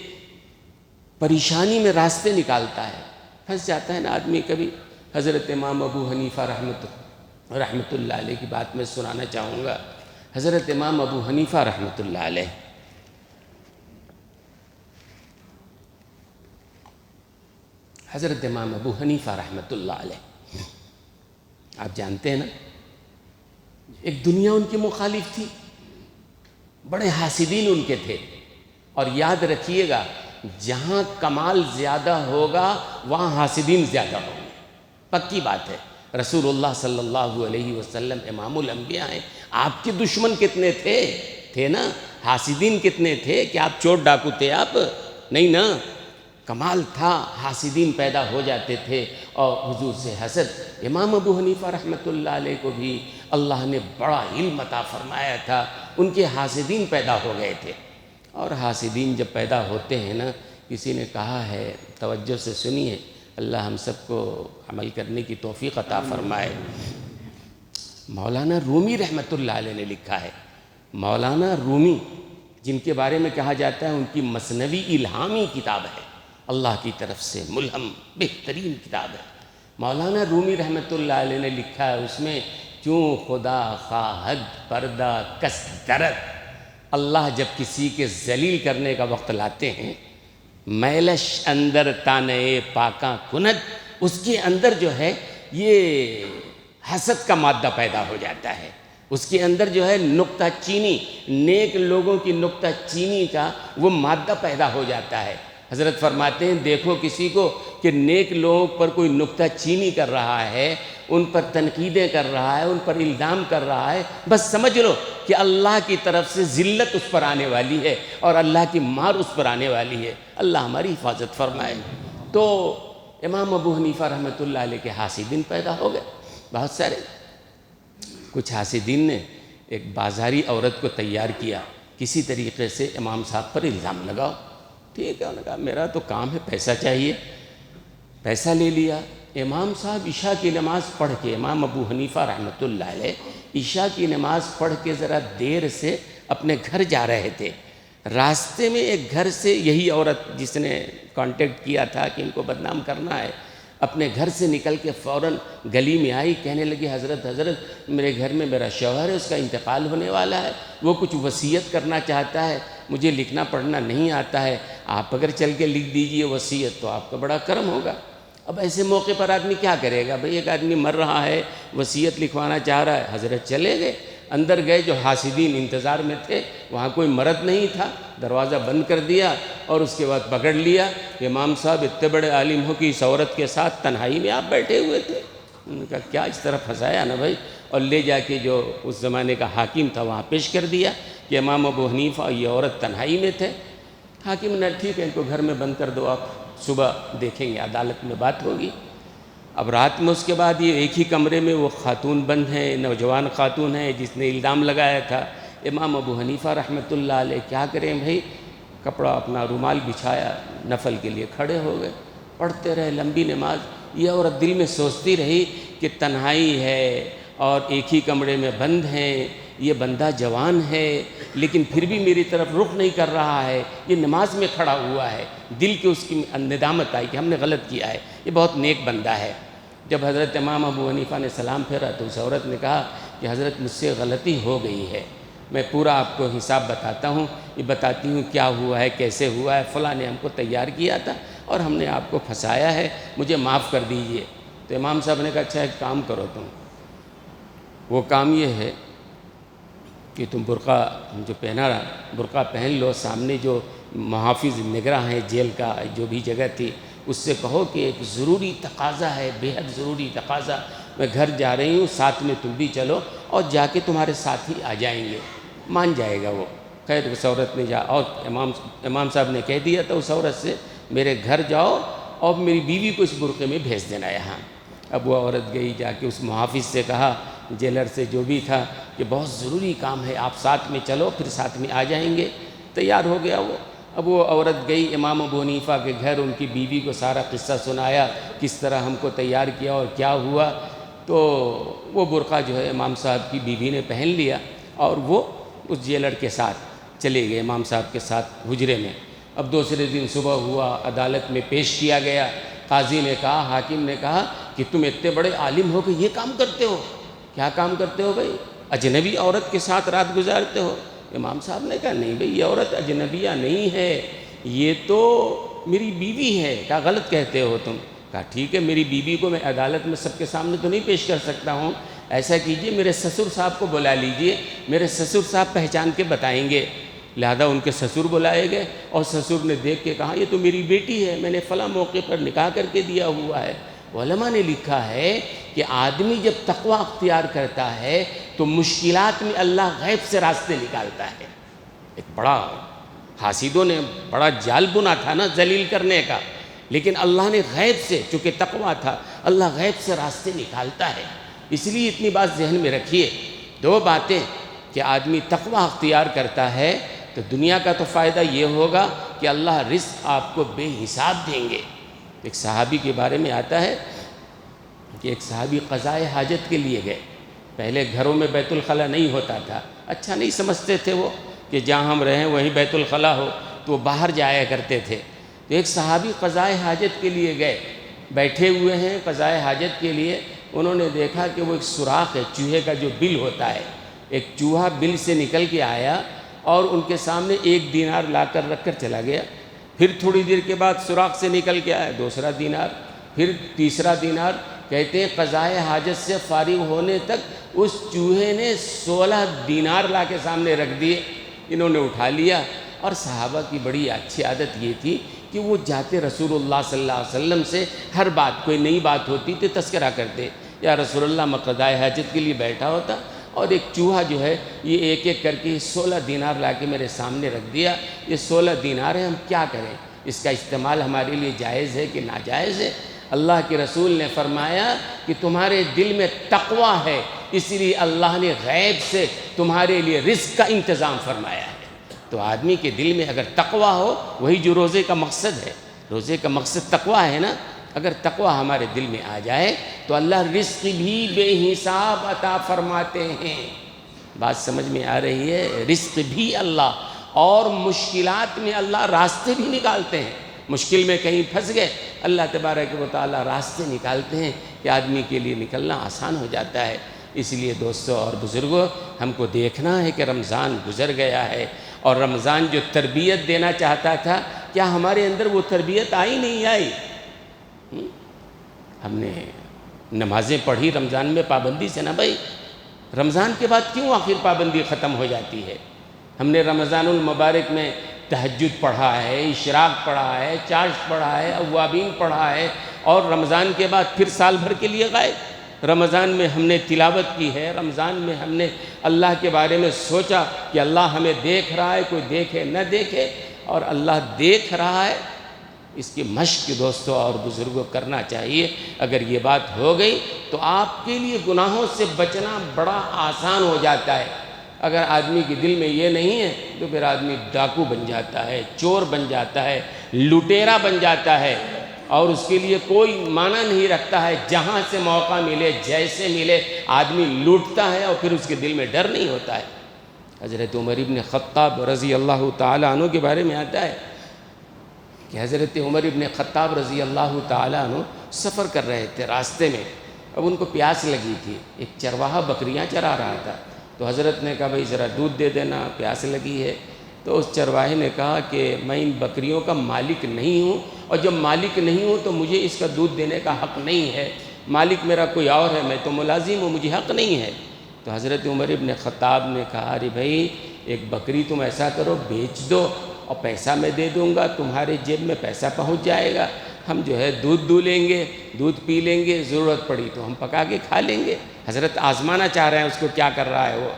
پریشانی میں راستے نکالتا ہے. پھنس جاتا ہے نا آدمی کبھی. حضرت امام ابو حنیفہ رحمۃ اللہ علیہ کی بات میں سنانا چاہوں گا. حضرت امام ابو حنیفہ رحمۃ اللہ علیہ، حضرت امام ابو حنیفہ رحمۃ اللہ علیہ، آپ جانتے ہیں نا ایک دنیا ان کی مخالف تھی، بڑے حاسدین ان کے تھے. اور یاد رکھیے گا جہاں کمال زیادہ ہوگا وہاں حاسدین زیادہ ہوں گے. پکی بات ہے، رسول اللہ صلی اللہ علیہ وسلم امام الانبیاء ہیں، آپ کے دشمن کتنے تھے نا، حاسدین کتنے تھے کہ آپ چور ڈاکو تھے آپ؟ نہیں نا، کمال تھا، حاسدین پیدا ہو جاتے تھے اور حضور سے حسد۔ امام ابو حنیفہ رحمۃ اللہ علیہ کو بھی اللہ نے بڑا علم عطا فرمایا تھا، ان کے حاسدین پیدا ہو گئے تھے، اور حاسدین جب پیدا ہوتے ہیں نا، کسی نے کہا ہے، توجہ سے سنیے، اللہ ہم سب کو عمل کرنے کی توفیق عطا فرمائے۔ مولانا رومی رحمۃ اللہ علیہ نے لکھا ہے، مولانا رومی جن کے بارے میں کہا جاتا ہے ان کی مثنوی الہامی کتاب ہے، اللہ کی طرف سے ملہم بہترین کتاب ہے۔ مولانا رومی رحمۃ اللہ علیہ نے لکھا ہے اس میں، چوں خدا خواہد پردہ کس درد، اللہ جب کسی کے ذلیل کرنے کا وقت لاتے ہیں، میلش اندر تانے پاکاں کند، اس کے اندر جو ہے یہ حسد کا مادہ پیدا ہو جاتا ہے، اس کے اندر جو ہے نکتہ چینی، نیک لوگوں کی نکتہ چینی کا وہ مادہ پیدا ہو جاتا ہے۔ حضرت فرماتے ہیں دیکھو کسی کو کہ نیک لوگوں پر کوئی نکتہ چینی کر رہا ہے، ان پر تنقیدیں کر رہا ہے، ان پر الزام کر رہا ہے، بس سمجھ لو کہ اللہ کی طرف سے ذلت اس پر آنے والی ہے اور اللہ کی مار اس پر آنے والی ہے، اللہ ہماری حفاظت فرمائے۔ تو امام ابو حنیفہ رحمۃ اللہ علیہ کے حاسدین پیدا ہو گئے بہت سارے۔ کچھ حاسدین نے ایک بازاری عورت کو تیار کیا، کسی طریقے سے امام صاحب پر الزام لگاؤ، ٹھیک ہے، انہوں نے کہا میرا تو کام ہے، پیسہ چاہیے، پیسہ لے لیا۔ امام صاحب عشاء کی نماز پڑھ کے، امام ابو حنیفہ رحمۃ اللہ علیہ عشاء کی نماز پڑھ کے ذرا دیر سے اپنے گھر جا رہے تھے، راستے میں ایک گھر سے یہی عورت جس نے کانٹیکٹ کیا تھا کہ ان کو بدنام کرنا ہے، اپنے گھر سے نکل کے فوراً گلی میں آئی، کہنے لگی حضرت میرے گھر میں میرا شوہر ہے، اس کا انتقال ہونے والا ہے، وہ کچھ وصیت کرنا چاہتا ہے، مجھے لکھنا پڑھنا نہیں آتا ہے، آپ اگر چل کے لکھ دیجئے وصیت تو آپ کا بڑا کرم ہوگا۔ اب ایسے موقع پر آدمی کیا کرے گا؟ بھئی ایک آدمی مر رہا ہے، وصیت لکھوانا چاہ رہا ہے، حضرت چلے گئے، اندر گئے، جو حاسدین انتظار میں تھے وہاں کوئی مرد نہیں تھا، دروازہ بند کر دیا اور اس کے بعد پکڑ لیا، امام صاحب اتنے بڑے عالم ہو کہ اس عورت کے ساتھ تنہائی میں آپ بیٹھے ہوئے تھے؟ انہوں نے کہا کیا اس طرح پھنسایا نا بھائی، اور لے جا کے جو اس زمانے کا حاکم تھا وہاں پیش کر دیا کہ امام ابو حنیفہ اور یہ عورت تنہائی میں تھے۔ حاکم نے ٹھیک ہے ان کو گھر میں بند کر دو، آپ صبح دیکھیں گے، عدالت میں بات ہوگی۔ اب رات میں اس کے بعد یہ ایک ہی کمرے میں وہ خاتون بند ہیں، نوجوان خاتون ہے جس نے الزام لگایا تھا۔ امام ابو حنیفہ رحمۃ اللہ علیہ کیا کریں بھائی، کپڑا اپنا رومال بچھایا، نفل کے لیے کھڑے ہو گئے، پڑھتے رہے لمبی نماز۔ یہ عورت دل میں سوچتی رہی کہ تنہائی ہے اور ایک ہی کمرے میں بند ہیں، یہ بندہ جوان ہے لیکن پھر بھی میری طرف رخ نہیں کر رہا ہے، یہ نماز میں کھڑا ہوا ہے۔ دل کی اس کی ندامت آئی کہ ہم نے غلط کیا ہے، یہ بہت نیک بندہ ہے۔ جب حضرت امام ابو حنیفہ نے سلام پھیرا تو اس عورت نے کہا کہ حضرت مجھ سے غلطی ہو گئی ہے، میں پورا آپ کو حساب بتاتا ہوں، یہ بتاتی ہوں کیا ہوا ہے، کیسے ہوا ہے، فلاں نے ہم کو تیار کیا تھا اور ہم نے آپ کو پھنسایا ہے، مجھے معاف کر دیجئے۔ تو امام صاحب نے کہا اچھا ایک کام کرو تم، وہ کام یہ ہے کہ تم برقع جو پہنا برقع پہن لو، سامنے جو محافظ نگراں ہیں جیل کا جو بھی جگہ تھی اس سے کہو کہ ایک ضروری تقاضا ہے، بے حد ضروری تقاضا، میں گھر جا رہی ہوں، ساتھ میں تم بھی چلو، اور جا کے تمہارے ساتھ ہی آ جائیں گے، مان جائے گا وہ۔ خیر اس عورت نے اور امام صاحب نے کہہ دیا تھا اس عورت سے میرے گھر جاؤ اور میری بیوی کو اس برقعے میں بھیج دینا یہاں۔ اب وہ عورت گئی، جا کے اس محافظ سے کہا، جیلر سے جو بھی تھا، کہ بہت ضروری کام ہے، آپ ساتھ میں چلو پھر ساتھ میں آ جائیں گے۔ تیار ہو گیا وہ۔ اب وہ عورت گئی امام ابو حنیفہ کے گھر، ان کی بیوی کو سارا قصہ سنایا، کس طرح ہم کو تیار کیا اور کیا ہوا۔ تو وہ برقع جو ہے امام صاحب کی بیوی نے پہن لیا اور وہ اس جیلر کے ساتھ چلے گئے، امام صاحب کے ساتھ حجرے میں۔ اب دوسرے دن صبح ہوا، عدالت میں پیش کیا گیا، قاضی نے کہا، حاکم نے کہا کہ تم اتنے بڑے عالم ہو کہ یہ کام کرتے ہو؟ کیا کام کرتے ہو بھائی؟ اجنبی عورت کے ساتھ رات گزارتے ہو؟ امام صاحب نے کہا نہیں بھئی، یہ عورت اجنبیہ نہیں ہے، یہ تو میری بیوی ہے۔ کیا غلط کہتے ہو تم؟ کہا ٹھیک ہے، میری بیوی کو میں عدالت میں سب کے سامنے تو نہیں پیش کر سکتا ہوں، ایسا کیجئے میرے سسر صاحب کو بلا لیجئے، میرے سسر صاحب پہچان کے بتائیں گے۔ لہذا ان کے سسر بلائے گئے اور سسر نے دیکھ کے کہا یہ تو میری بیٹی ہے، میں نے فلاں موقع پر نکاح کر کے دیا ہوا ہے۔ علماء نے لکھا ہے کہ آدمی جب تقوی اختیار کرتا ہے تو مشکلات میں اللہ غیب سے راستے نکالتا ہے۔ ایک بڑا حاسدوں نے بڑا جال بنا تھا نا ذلیل کرنے کا، لیکن اللہ نے غیب سے، چونکہ تقوی تھا، اللہ غیب سے راستے نکالتا ہے۔ اس لیے اتنی بات ذہن میں رکھیے، دو باتیں کہ آدمی تقوی اختیار کرتا ہے تو دنیا کا تو فائدہ یہ ہوگا کہ اللہ رزق آپ کو بے حساب دیں گے۔ ایک صحابی کے بارے میں آتا ہے کہ ایک صحابی قضائے حاجت کے لیے گئے۔ پہلے گھروں میں بیت الخلا نہیں ہوتا تھا، اچھا نہیں سمجھتے تھے وہ کہ جہاں ہم رہیں وہیں بیت الخلا ہو، تو وہ باہر جایا کرتے تھے۔ تو ایک صحابی قضائے حاجت کے لیے گئے، بیٹھے ہوئے ہیں قضائے حاجت کے لیے، انہوں نے دیکھا کہ وہ ایک سوراخ ہے، چوہے کا جو بل ہوتا ہے، ایک چوہا بل سے نکل کے آیا اور ان کے سامنے 1 دینار لا کر رکھ کر چلا گیا۔ پھر تھوڑی دیر کے بعد سوراخ سے نکل کے آیا 2 دینار، پھر 3 دینار۔ کہتے ہیں قضائے حاجت سے فارغ ہونے تک اس چوہے نے 16 دینار لا کے سامنے رکھ دیے۔ انہوں نے اٹھا لیا، اور صحابہ کی بڑی اچھی عادت یہ تھی کہ وہ جاتے رسول اللہ صلی اللہ علیہ وسلم سے ہر بات، کوئی نئی بات ہوتی تو تذکرہ کرتے، یا رسول اللہ میں قضائے حاجت کے لیے بیٹھا ہوتا اور ایک چوہا جو ہے یہ ایک ایک کر کے 16 دینار لا کے میرے سامنے رکھ دیا، یہ 16 دینار ہے، ہم کیا کریں؟ اس کا استعمال ہمارے لیے جائز ہے کہ ناجائز ہے؟ اللہ کے رسول نے فرمایا کہ تمہارے دل میں تقوی ہے، اس لیے اللہ نے غیب سے تمہارے لیے رزق کا انتظام فرمایا ہے۔ تو آدمی کے دل میں اگر تقوی ہو، وہی جو روزے کا مقصد ہے، روزے کا مقصد تقوی ہے نا، اگر تقوی ہمارے دل میں آ جائے تو اللہ رزق بھی بے حساب عطا فرماتے ہیں۔ بات سمجھ میں آ رہی ہے؟ رزق بھی اللہ، اور مشکلات میں اللہ راستے بھی نکالتے ہیں۔ مشکل میں کہیں پھنس گئے، اللہ تبارک و تعالیٰ راستے نکالتے ہیں کہ آدمی کے لیے نکلنا آسان ہو جاتا ہے۔ اس لیے دوستو اور بزرگوں، ہم کو دیکھنا ہے کہ رمضان گزر گیا ہے، اور رمضان جو تربیت دینا چاہتا تھا، کیا ہمارے اندر وہ تربیت آئی نہیں آئی؟ ہم نے نمازیں پڑھی رمضان میں پابندی سے نا بھائی، رمضان کے بعد کیوں آخر پابندی ختم ہو جاتی ہے؟ ہم نے رمضان المبارک میں تہجد پڑھا ہے، اشراق پڑھا ہے، چاشت پڑھا ہے، اوابین پڑھا ہے، اور رمضان کے بعد پھر سال بھر کے لیے غائب۔ رمضان میں ہم نے تلاوت کی ہے، رمضان میں ہم نے اللہ کے بارے میں سوچا کہ اللہ ہمیں دیکھ رہا ہے، کوئی دیکھے نہ دیکھے، اور اللہ دیکھ رہا ہے۔ اس کی مشق دوستوں اور بزرگوں کرنا چاہیے۔ اگر یہ بات ہو گئی تو آپ کے لیے گناہوں سے بچنا بڑا آسان ہو جاتا ہے۔ اگر آدمی کے دل میں یہ نہیں ہے تو پھر آدمی ڈاکو بن جاتا ہے، چور بن جاتا ہے، لٹیرا بن جاتا ہے، اور اس کے لیے کوئی معنی نہیں رکھتا ہے۔ جہاں سے موقع ملے، جیسے ملے، آدمی لوٹتا ہے، اور پھر اس کے دل میں ڈر نہیں ہوتا ہے۔ حضرت عمر ابن خطاب رضی اللہ تعالیٰ عنہ کے بارے میں آتا ہے کہ حضرت عمر ابن خطاب رضی اللہ تعالیٰ عنہ سفر کر رہے تھے، راستے میں اب ان کو پیاس لگی تھی۔ ایک چرواہا بکریاں چرا رہا تھا، تو حضرت نے کہا بھائی ذرا دودھ دے دینا، پیاس لگی ہے۔ تو اس چرواہے نے کہا کہ میں ان بکریوں کا مالک نہیں ہوں، اور جب مالک نہیں ہوں تو مجھے اس کا دودھ دینے کا حق نہیں ہے، مالک میرا کوئی اور ہے، میں تو ملازم ہوں، مجھے حق نہیں ہے۔ تو حضرت عمر ابن خطاب نے کہا ارے بھائی ایک بکری تم ایسا کرو بیچ دو، اور پیسہ میں دے دوں گا، تمہارے جیب میں پیسہ پہنچ جائے گا، ہم جو ہے دودھ دو لیں گے، دودھ پی لیں گے، ضرورت پڑی تو ہم پکا کے کھا لیں گے۔ حضرت آزمانا چاہ رہے ہیں اس کو کیا کر رہا ہے وہ۔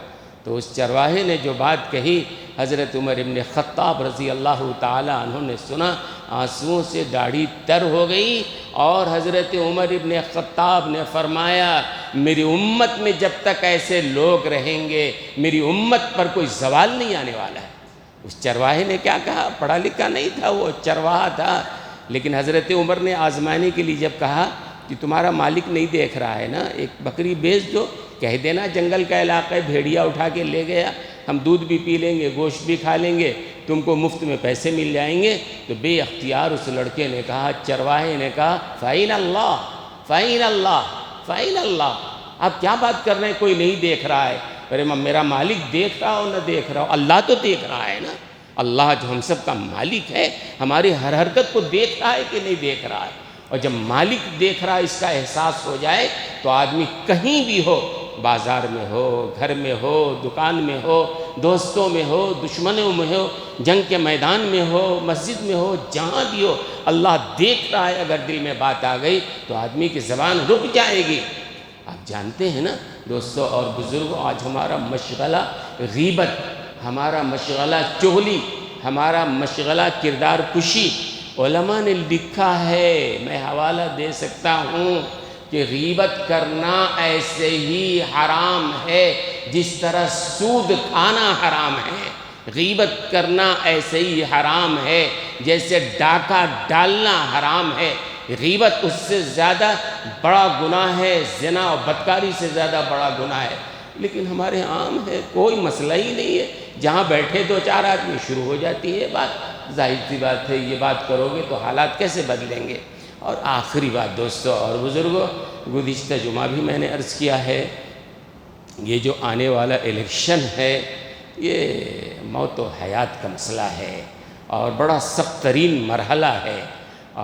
تو اس چرواہے نے جو بات کہی، حضرت عمر ابن خطاب رضی اللہ تعالیٰ عنہ نے سنا، آنسوؤں سے داڑھی تر ہو گئی، اور حضرت عمر ابن خطاب نے فرمایا میری امت میں جب تک ایسے لوگ رہیں گے، میری امت پر کوئی زوال نہیں آنے والا ہے۔ اس چرواہے نے کیا کہا؟ پڑھا لکھا نہیں تھا، وہ چرواہا تھا، لیکن حضرت عمر نے آزمانے کے لیے جب کہا کہ تمہارا مالک نہیں دیکھ رہا ہے نا، ایک بکری بیچ دو، کہہ دینا جنگل کا علاقہ ہے، بھیڑیا اٹھا کے لے گیا، ہم دودھ بھی پی لیں گے، گوشت بھی کھا لیں گے، تم کو مفت میں پیسے مل جائیں گے۔ تو بے اختیار اس لڑکے نے کہا، چرواہے نے کہا فَإِنَ اللَّهِ فَإِنَ اللَّهِ فَإِنَ اللَّهِ، آپ کیا بات کر رہے ہیں؟ کوئی نہیں دیکھ رہا ہے؟ ارے میرا مالک دیکھ رہا ہو نہ دیکھ رہا ہو، اللہ تو دیکھ رہا ہے نا۔ اللہ جو ہم سب کا مالک ہے، ہماری ہر حرکت کو دیکھ رہا ہے کہ نہیں دیکھ رہا ہے؟ اور جب مالک دیکھ رہا ہے، اس کا احساس ہو جائے تو آدمی کہیں بھی ہو بازار میں ہو، گھر میں ہو، دکان میں ہو، دوستوں میں ہو، دشمنوں میں ہو، جنگ کے میدان میں ہو، مسجد میں ہو، جہاں بھی ہو، اللہ دیکھ رہا ہے۔ اگر دل میں بات آ گئی تو آدمی کی زبان رک جائے گی۔ آپ جانتے ہیں نا دوستو اور بزرگوں، آج ہمارا مشغلہ غیبت، ہمارا مشغلہ چغلی، ہمارا مشغلہ کردار کشی۔ علماء نے لکھا ہے، میں حوالہ دے سکتا ہوں، کہ غیبت کرنا ایسے ہی حرام ہے جس طرح سود کھانا حرام ہے۔ غیبت کرنا ایسے ہی حرام ہے جیسے ڈاکہ ڈالنا حرام ہے۔ غیبت اس سے زیادہ بڑا گناہ ہے، زنا اور بدکاری سے زیادہ بڑا گناہ ہے، لیکن ہمارے عام ہے، کوئی مسئلہ ہی نہیں ہے۔ جہاں بیٹھے دو چار آدمی شروع ہو جاتی ہے بات، ظاہر سی بات ہے یہ بات کرو گے تو حالات کیسے بدلیں گے۔ اور آخری بات دوستو اور بزرگوں، گزشتہ جمعہ بھی میں نے عرض کیا ہے، یہ جو آنے والا الیکشن ہے یہ موت و حیات کا مسئلہ ہے اور بڑا سخت ترین مرحلہ ہے،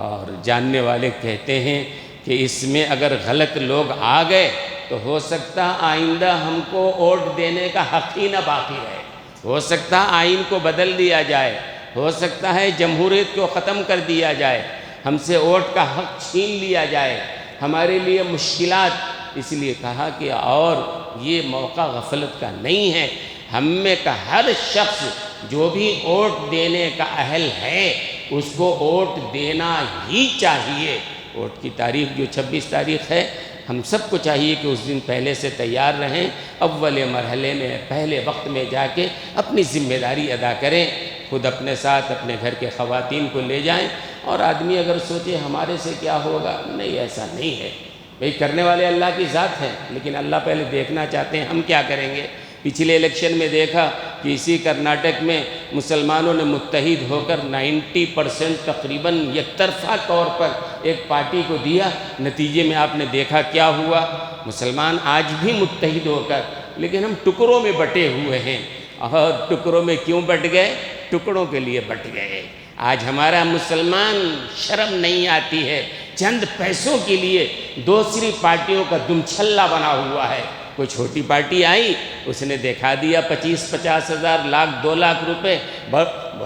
اور جاننے والے کہتے ہیں کہ اس میں اگر غلط لوگ آ گئے تو ہو سکتا آئندہ ہم کو ووٹ دینے کا حق ہی نہ باقی رہے، ہو سکتا آئین کو بدل دیا جائے، ہو سکتا ہے جمہوریت کو ختم کر دیا جائے، ہم سے ووٹ کا حق چھین لیا جائے، ہمارے لیے مشکلات۔ اس لیے کہا کہ اور یہ موقع غفلت کا نہیں ہے، ہم میں کا ہر شخص جو بھی ووٹ دینے کا اہل ہے اس کو ووٹ دینا ہی چاہیے۔ ووٹ کی تاریخ جو 26 تاریخ ہے، ہم سب کو چاہیے کہ اس دن پہلے سے تیار رہیں، اول مرحلے میں پہلے وقت میں جا کے اپنی ذمہ داری ادا کریں، خود اپنے ساتھ اپنے گھر کے خواتین کو لے جائیں۔ اور آدمی اگر سوچے ہمارے سے کیا ہوگا، نہیں، ایسا نہیں ہے بھئی، کرنے والے اللہ کی ذات ہیں، لیکن اللہ پہلے دیکھنا چاہتے ہیں ہم کیا کریں گے۔ پچھلے الیکشن میں دیکھا کہ اسی کرناٹک میں مسلمانوں نے متحد ہو کر 90% تقریباً یک طرفہ طور پر ایک پارٹی کو دیا، نتیجے میں آپ نے دیکھا کیا ہوا۔ مسلمان آج بھی متحد ہو کر، لیکن ہم ٹکڑوں میں بٹے ہوئے ہیں، اور ٹکڑوں میں کیوں بٹ گئے؟ ٹکڑوں کے لیے بٹ گئے۔ آج ہمارا مسلمان شرم نہیں آتی ہے، چند پیسوں کے لیے دوسری پارٹیوں کا دم چھلا بنا ہوا ہے۔ کوئی چھوٹی پارٹی آئی، اس نے دکھا دیا 25-50 ہزار، لاکھ 2 لاکھ روپے۔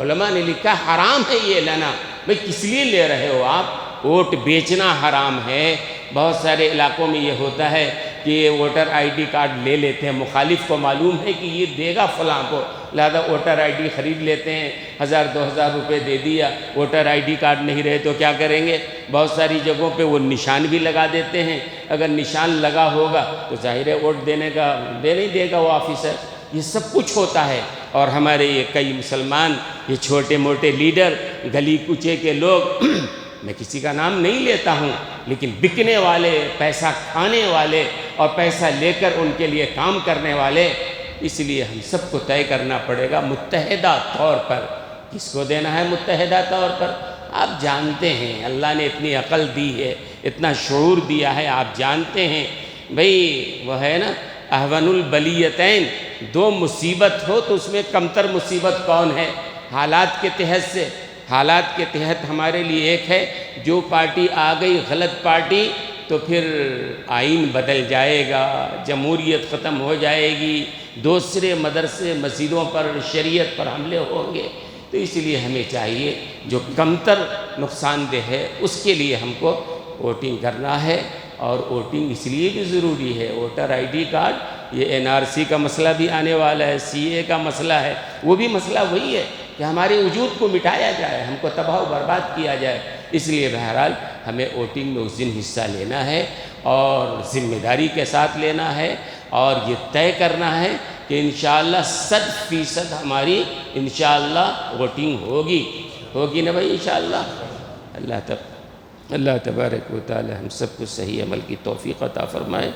علماء نے لکھا حرام ہے یہ لینا۔ بھئی کس لیے لے رہے ہو آپ؟ ووٹ بیچنا حرام ہے۔ بہت سارے علاقوں میں یہ ہوتا ہے کہ یہ ووٹر آئی ڈی کارڈ لے لیتے ہیں، مخالف کو معلوم ہے کہ یہ دے گا فلاں کو، لہذا ووٹر آئی ڈی خرید لیتے ہیں، 1000-2000 روپے دے دیا۔ ووٹر آئی ڈی کارڈ نہیں رہے تو کیا کریں گے؟ بہت ساری جگہوں پہ وہ نشان بھی لگا دیتے ہیں، اگر نشان لگا ہوگا تو ظاہر ہے ووٹ دینے کا دے نہیں دے گا وہ آفیسر۔ یہ سب کچھ ہوتا ہے، اور ہمارے یہ کئی مسلمان، یہ چھوٹے موٹے لیڈر، گلی کوچے کے لوگ، میں کسی کا نام نہیں لیتا ہوں، لیکن بکنے والے، پیسہ کھانے والے اور پیسہ لے کر ان کے لیے کام کرنے والے، اس لیے ہم سب کو طے کرنا پڑے گا متحدہ طور پر۔ کس کو دینا ہے متحدہ طور پر؟ آپ جانتے ہیں اللہ نے اتنی عقل دی ہے، اتنا شعور دیا ہے، آپ جانتے ہیں بھئی وہ ہے نا احون البلیتین، 2 مصیبت ہو تو اس میں کمتر مصیبت کون ہے؟ حالات کے تحت سے، حالات کے تحت ہمارے لیے ایک ہے، جو پارٹی آ گئی غلط پارٹی تو پھر آئین بدل جائے گا، جمہوریت ختم ہو جائے گی، دوسرے مدرسے مسجدوں پر شریعت پر حملے ہوں گے۔ تو اس لیے ہمیں چاہیے جو کمتر نقصان دہ ہے اس کے لیے ہم کو ووٹنگ کرنا ہے، اور ووٹنگ اس لیے بھی ضروری ہے۔ ووٹر آئی ڈی کارڈ، یہ NRC کا مسئلہ بھی آنے والا ہے، CA کا مسئلہ ہے، وہ بھی مسئلہ وہی ہے کہ ہمارے وجود کو مٹایا جائے، ہم کو تباہ و برباد کیا جائے۔ اس لیے بہرحال ہمیں ووٹنگ میں اس دن حصہ لینا ہے، اور ذمہ داری کے ساتھ لینا ہے، اور یہ طے کرنا ہے کہ انشاءاللہ 100% ہماری انشاءاللہ ووٹنگ ہوگی نا بھائی انشاءاللہ۔ اللہ تبارک و تعالی ہم سب کو صحیح عمل کی توفیق عطا فرمائے۔